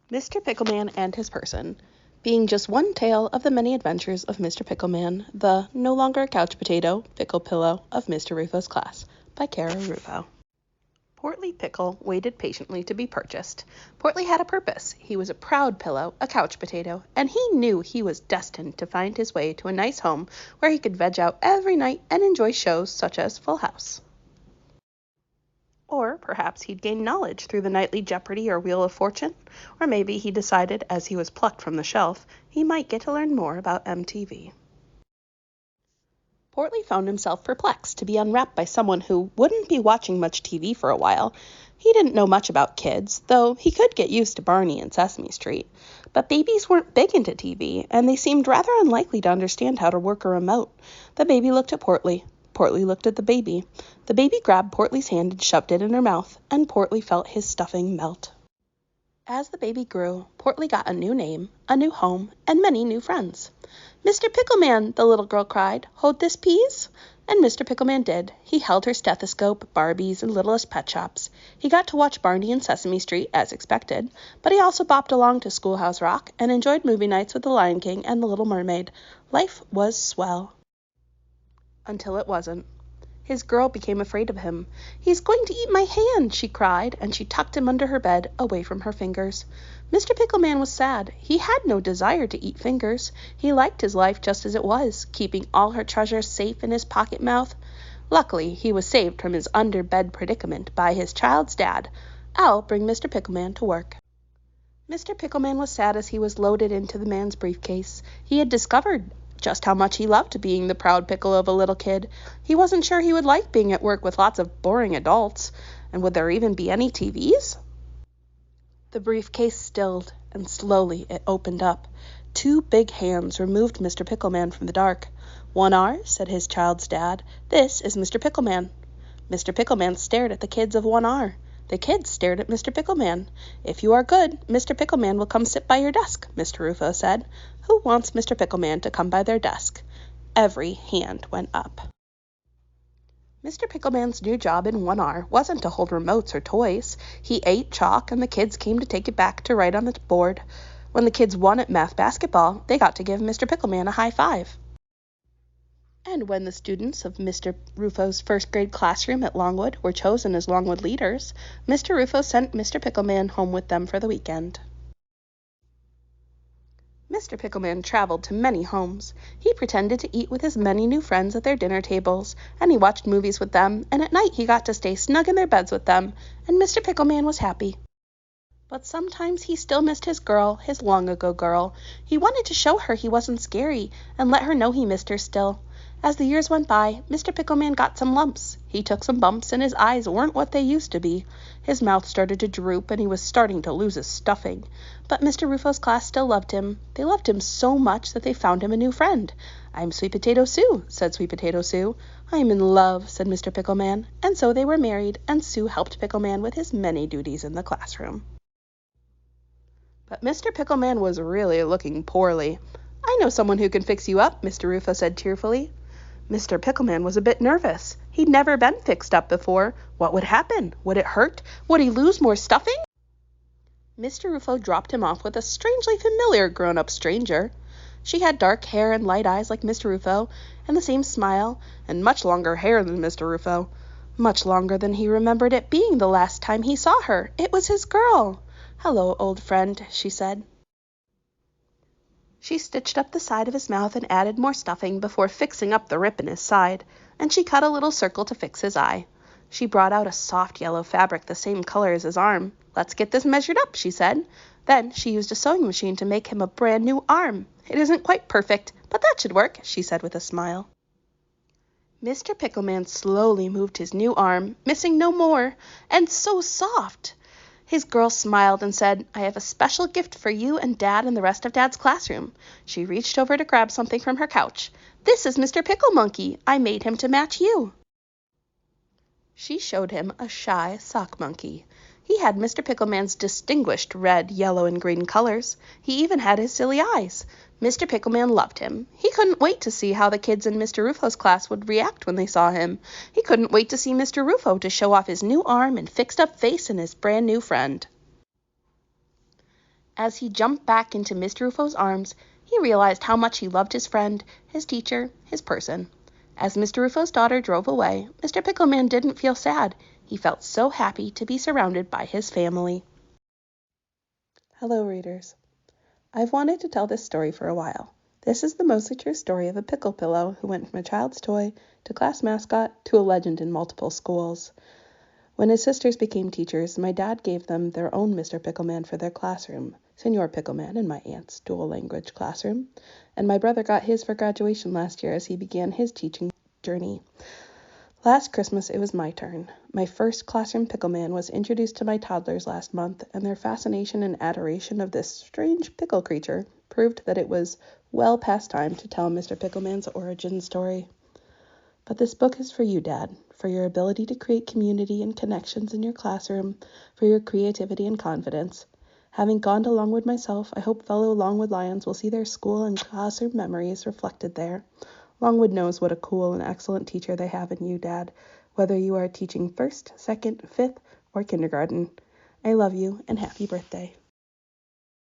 Mr. Pickleman and His Person, being just one tale of the many adventures of Mr. Pickleman, the no longer a couch potato, pickle pillow of Mr. Ruffo's class, by Cara Ruffo. Portly Pickle waited patiently to be purchased. Portly had a purpose. He was a proud pillow, a couch potato, and he knew he was destined to find his way to a nice home where he could veg out every night and enjoy shows such as Full House. Or perhaps he'd gain knowledge through the nightly Jeopardy or Wheel of Fortune. Or maybe he decided, as he was plucked from the shelf, he might get to learn more about MTV. Portly found himself perplexed to be unwrapped by someone who wouldn't be watching much TV for a while. He didn't know much about kids, though he could get used to Barney and Sesame Street. But babies weren't big into TV, and they seemed rather unlikely to understand how to work a remote. The baby looked at Portly. Portly looked at the baby. The baby grabbed Portly's hand and shoved it in her mouth, and Portly felt his stuffing melt. As the baby grew, Portly got a new name, a new home, and many new friends. "Mr. Pickleman," the little girl cried, "hold this, please?" And Mr. Pickleman did. He held her stethoscope, Barbies, and littlest pet shops. He got to watch Barney and Sesame Street, as expected, but he also bopped along to Schoolhouse Rock and enjoyed movie nights with the Lion King and the Little Mermaid. Life was swell. Until it wasn't. His girl became afraid of him. "He's going to eat my hand," she cried, and she tucked him under her bed, away from her fingers. Mr. Pickleman was sad. He had no desire to eat fingers. He liked his life just as it was, keeping all her treasures safe in his pocket mouth. Luckily, he was saved from his under-bed predicament by his child's dad. "I'll bring Mr. Pickleman to work." Mr. Pickleman was sad as he was loaded into the man's briefcase. He had discovered just how much he loved being the proud pickle of a little kid. He wasn't sure he would like being at work with lots of boring adults. And would there even be any TVs? The briefcase stilled, and slowly it opened up. Two big hands removed Mr. Pickleman from the dark. "1 R," said his child's dad. "This is Mr. Pickleman." Mr. Pickleman stared at the kids of 1 R. The kids stared at Mr. Pickleman. "If you are good, Mr. Pickleman will come sit by your desk," Mr. Ruffo said. "Who wants Mr. Pickleman to come by their desk?" Every hand went up. Mr. Pickleman's new job in 1 R wasn't to hold remotes or toys. He ate chalk, and the kids came to take it back to write on the board. When the kids won at math basketball, they got to give Mr. Pickleman a high five. And when the students of Mr. Ruffo's first grade classroom at Longwood were chosen as Longwood leaders, Mr. Ruffo sent Mr. Pickleman home with them for the weekend. Mr. Pickleman traveled to many homes. He pretended to eat with his many new friends at their dinner tables, and he watched movies with them, and at night he got to stay snug in their beds with them, and Mr. Pickleman was happy. But sometimes he still missed his girl, his long-ago girl. He wanted to show her he wasn't scary, and let her know he missed her still. As the years went by, Mr. Pickleman got some lumps. He took some bumps, and his eyes weren't what they used to be. His mouth started to droop, and he was starting to lose his stuffing. But Mr. Ruffo's class still loved him. They loved him so much that they found him a new friend. "I'm Sweet Potato Sue," said Sweet Potato Sue. "I'm in love," said Mr. Pickleman. And so they were married, and Sue helped Pickleman with his many duties in the classroom. But Mr. Pickleman was really looking poorly. "I know someone who can fix you up," Mr. Ruffo said tearfully. Mr. Pickleman was a bit nervous. He'd never been fixed up before. What would happen? Would it hurt? Would he lose more stuffing? Mr. Ruffo dropped him off with a strangely familiar grown-up stranger. She had dark hair and light eyes like Mr. Ruffo, and the same smile, and much longer hair than Mr. Ruffo. Much longer than he remembered it being the last time he saw her. It was his girl. "Hello, old friend," she said. She stitched up the side of his mouth and added more stuffing before fixing up the rip in his side, and she cut a little circle to fix his eye. She brought out a soft yellow fabric the same color as his arm. "Let's get this measured up," she said. Then she used a sewing machine to make him a brand new arm. "It isn't quite perfect, but that should work," she said with a smile. Mr. Pickleman slowly moved his new arm, missing no more, and so soft. His girl smiled and said, "I have a special gift for you and Dad and the rest of Dad's classroom." She reached over to grab something from her couch. "This is Mr. Pickle Monkey. I made him to match you." She showed him a shy sock monkey. He had Mr. Pickleman's distinguished red, yellow, and green colors. He even had his silly eyes. Mr. Pickleman loved him. He couldn't wait to see how the kids in Mr. Ruffo's class would react when they saw him. He couldn't wait to see Mr. Ruffo to show off his new arm and fixed-up face and his brand-new friend. As he jumped back into Mr. Ruffo's arms, he realized how much he loved his friend, his teacher, his person. As Mr. Ruffo's daughter drove away, Mr. Pickleman didn't feel sad. He felt so happy to be surrounded by his family. Hello, readers. I've wanted to tell this story for a while. This is the mostly true story of a pickle pillow who went from a child's toy to class mascot to a legend in multiple schools. When his sisters became teachers, my dad gave them their own Mr. Pickleman for their classroom, Senor Pickleman in my aunt's dual language classroom, and my brother got his for graduation last year as he began his teaching journey. Last Christmas, it was my turn. My first classroom Pickleman was introduced to my toddlers last month, and their fascination and adoration of this strange pickle creature proved that it was well past time to tell Mr. Pickleman's origin story. But this book is for you, Dad, for your ability to create community and connections in your classroom, for your creativity and confidence. Having gone to Longwood myself, I hope fellow Longwood Lions will see their school and classroom memories reflected there. Longwood knows what a cool and excellent teacher they have in you, Dad, whether you are teaching 1st, 2nd, 5th, or kindergarten. I love you, and happy birthday.